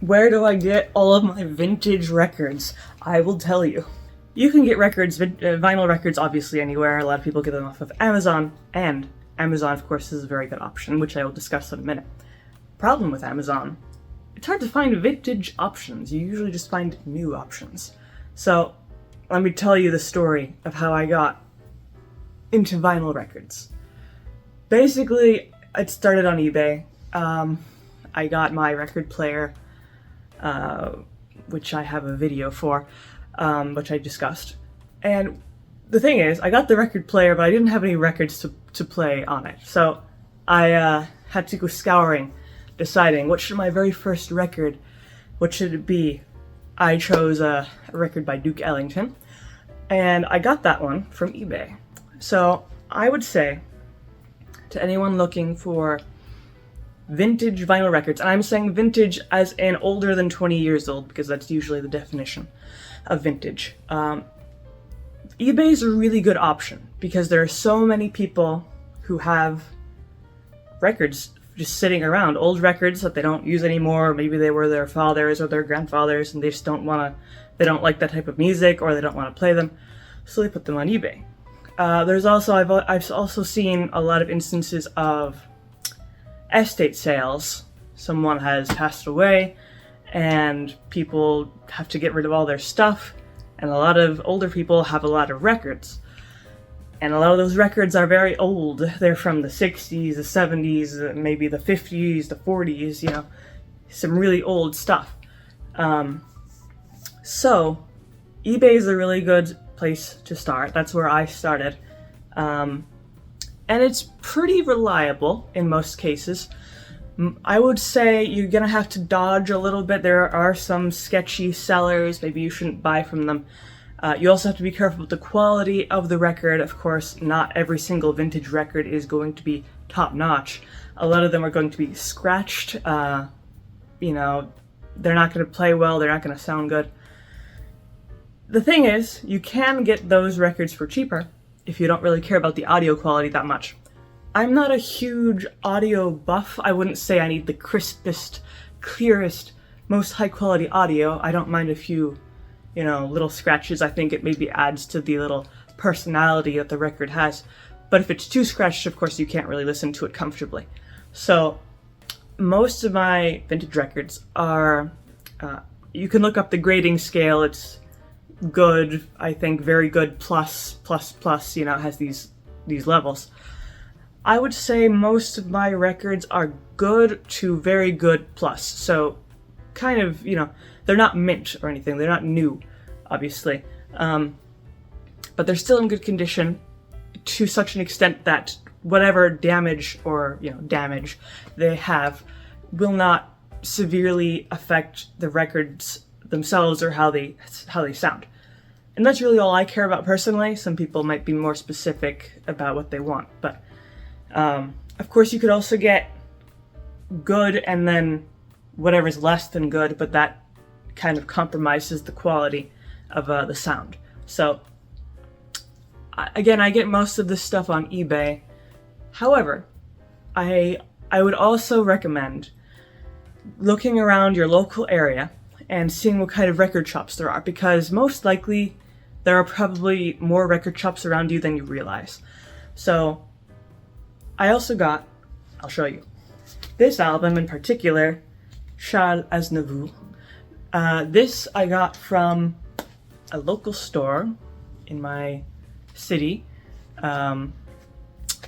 Where do I get all of my vintage records? I will tell you. You can get records, vinyl records, obviously anywhere. A lot of people get them off of Amazon, and Amazon, of course, is a very good option, which I will discuss in a minute. Problem with Amazon, it's hard to find vintage options. You usually just find new options. So, let me tell you the story of how I got into vinyl records. Basically, it started on eBay. I got my record player, which I have a video for, which I discussed. And the thing is, I got the record player, but I didn't have any records to play on it. So I had to go scouring, deciding what should my very first record, what should it be? I chose a record by Duke Ellington, and I got that one from eBay. So I would say to anyone looking for vintage vinyl records, and I'm saying vintage as in older than 20 years old, because that's usually the definition of vintage. eBay is a really good option because there are so many people who have records just sitting around, old records that they don't use anymore. Maybe they were their fathers or their grandfathers, and they just they don't like that type of music, or they don't want to play them, so they put them on eBay. I've also seen a lot of instances of estate sales. Someone has passed away and people have to get rid of all their stuff, and a lot of older people have a lot of records, and a lot of those records are very old. They're from the 60s, the 70s, maybe the 50s, the 40s, you know, some really old stuff. So eBay is a really good place to start. That's where I started. And it's pretty reliable in most cases. I would say you're gonna have to dodge a little bit. There are some sketchy sellers. Maybe you shouldn't buy from them. You also have to be careful with the quality of the record. Of course, not every single vintage record is going to be top-notch. A lot of them are going to be scratched. You know, they're not going to play well. They're not going to sound good. The thing is, you can get those records for cheaper if you don't really care about the audio quality that much. I'm not a huge audio buff. I wouldn't say I need the crispest, clearest, most high-quality audio. I don't mind a few, you know, little scratches. I think it maybe adds to the little personality that the record has. But if it's too scratched, of course, you can't really listen to it comfortably. So most of my vintage records are, you can look up the grading scale. It's good, I think, very good, plus, you know, it has these levels. I would say most of my records are good to very good plus. So kind of, you know, they're not mint or anything. They're not new, obviously. But they're still in good condition to such an extent that whatever damage they have will not severely affect the records themselves or how they sound. And that's really all I care about personally. Some people might be more specific about what they want, but of course you could also get good and then whatever's less than good, but that kind of compromises the quality of the sound. So again, I get most of this stuff on eBay. However, I would also recommend looking around your local area and seeing what kind of record shops there are, because most likely there are probably more record shops around you than you realize. So I also got, I'll show you, this album in particular, Charles Aznavour. This I got from a local store in my city. I'm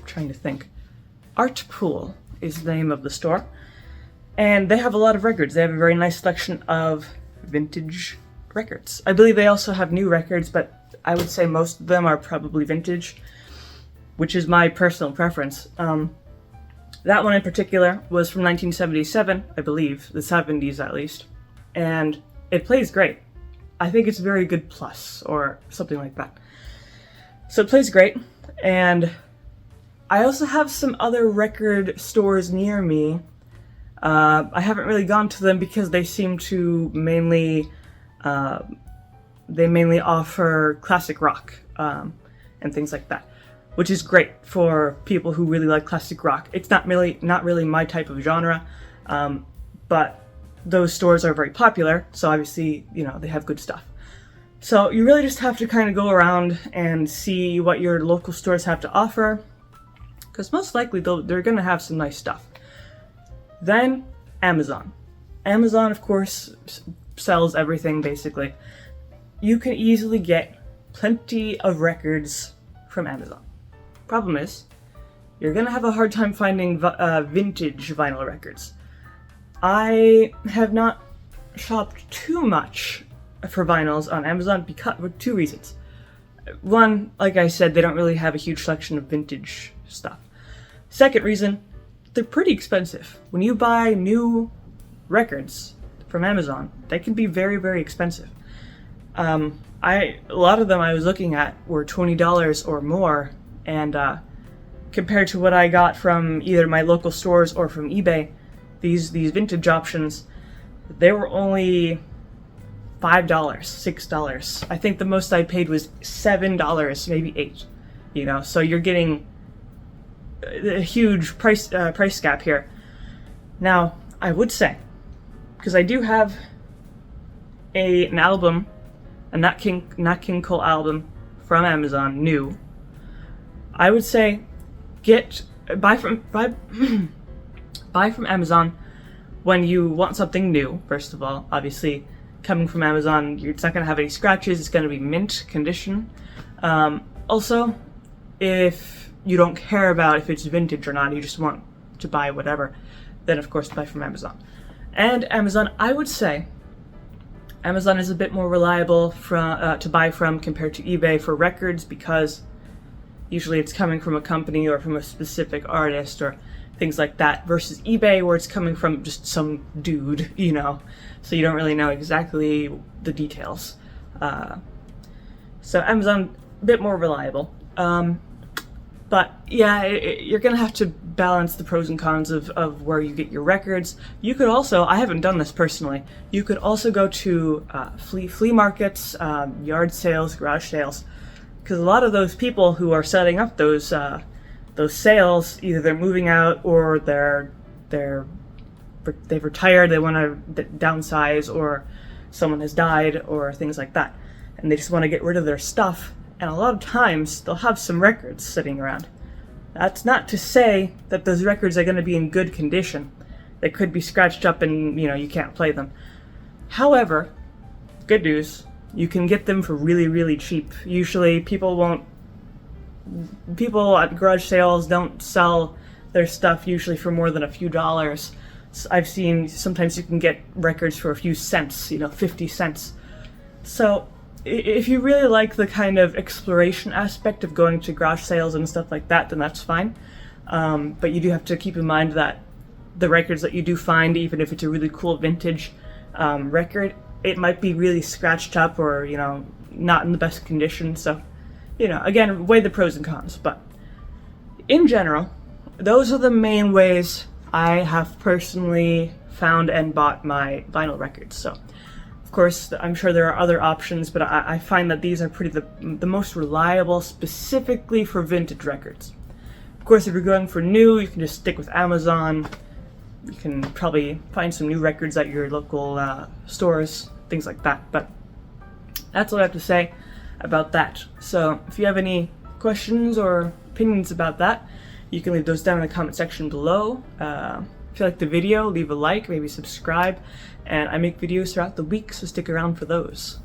trying to think. Art Pool is the name of the store. And they have a lot of records. They have a very nice selection of vintage records. I believe they also have new records, but I would say most of them are probably vintage, which is my personal preference. That one in particular was from 1977, I believe, the 70s at least, and it plays great. I think it's very good plus, or something like that. So it plays great, and I also have some other record stores near me. I haven't really gone to them because they seem to mainly offer classic rock and things like that, which is great for people who really like classic rock. It's not really my type of genre, but those stores are very popular, so obviously, they have good stuff. So you really just have to kind of go around and see what your local stores have to offer, because most likely they're going to have some nice stuff. Then Amazon. Amazon, of course, sells everything basically. You can easily get plenty of records from Amazon. Problem is, you're going to have a hard time finding vintage vinyl records. I have not shopped too much for vinyls on Amazon for two reasons. One, like I said, they don't really have a huge selection of vintage stuff. Second reason, they're pretty expensive. When you buy new records from Amazon, they can be very, very expensive. A lot of them I was looking at were $20 or more, and compared to what I got from either my local stores or from eBay, these vintage options, they were only $5, $6. I think the most I paid was $7, maybe $8. So you're getting a huge price gap here. Now, I would say, because I do have an album, a Nat King Cole album from Amazon, new. I would say buy from Amazon when you want something new. First of all, obviously, coming from Amazon, it's not going to have any scratches. It's going to be mint condition. Also, if you don't care about if it's vintage or not, you just want to buy whatever, then of course buy from Amazon. And Amazon, I would say, Amazon is a bit more reliable to buy from compared to eBay for records, because usually it's coming from a company or from a specific artist or things like that, versus eBay where it's coming from just some dude, so you don't really know exactly the details. So Amazon, a bit more reliable. But yeah, you're going to have to balance the pros and cons of where you get your records. You could also, I haven't done this personally, you could also go to flea markets, yard sales, garage sales, because a lot of those people who are setting up those sales, either they're moving out or they've retired, they want to downsize, or someone has died or things like that, and they just want to get rid of their stuff. And a lot of times, they'll have some records sitting around. That's not to say that those records are going to be in good condition. They could be scratched up and, you can't play them. However, good news, you can get them for really, really cheap. Usually, people at garage sales don't sell their stuff usually for more than a few dollars. So I've seen sometimes you can get records for a few cents, 50 cents. So if you really like the kind of exploration aspect of going to garage sales and stuff like that, then that's fine. But you do have to keep in mind that the records that you do find, even if it's a really cool vintage record, it might be really scratched up or, not in the best condition. So, again, weigh the pros and cons. But in general, those are the main ways I have personally found and bought my vinyl records. So, of course, I'm sure there are other options, but I find that these are the most reliable, specifically for vintage records. Of course, if you're going for new, you can just stick with Amazon. You can probably find some new records at your local stores, things like that. But that's all I have to say about that. So if you have any questions or opinions about that, you can leave those down in the comment section below. If you like the video, leave a like, maybe subscribe, and I make videos throughout the week, so stick around for those.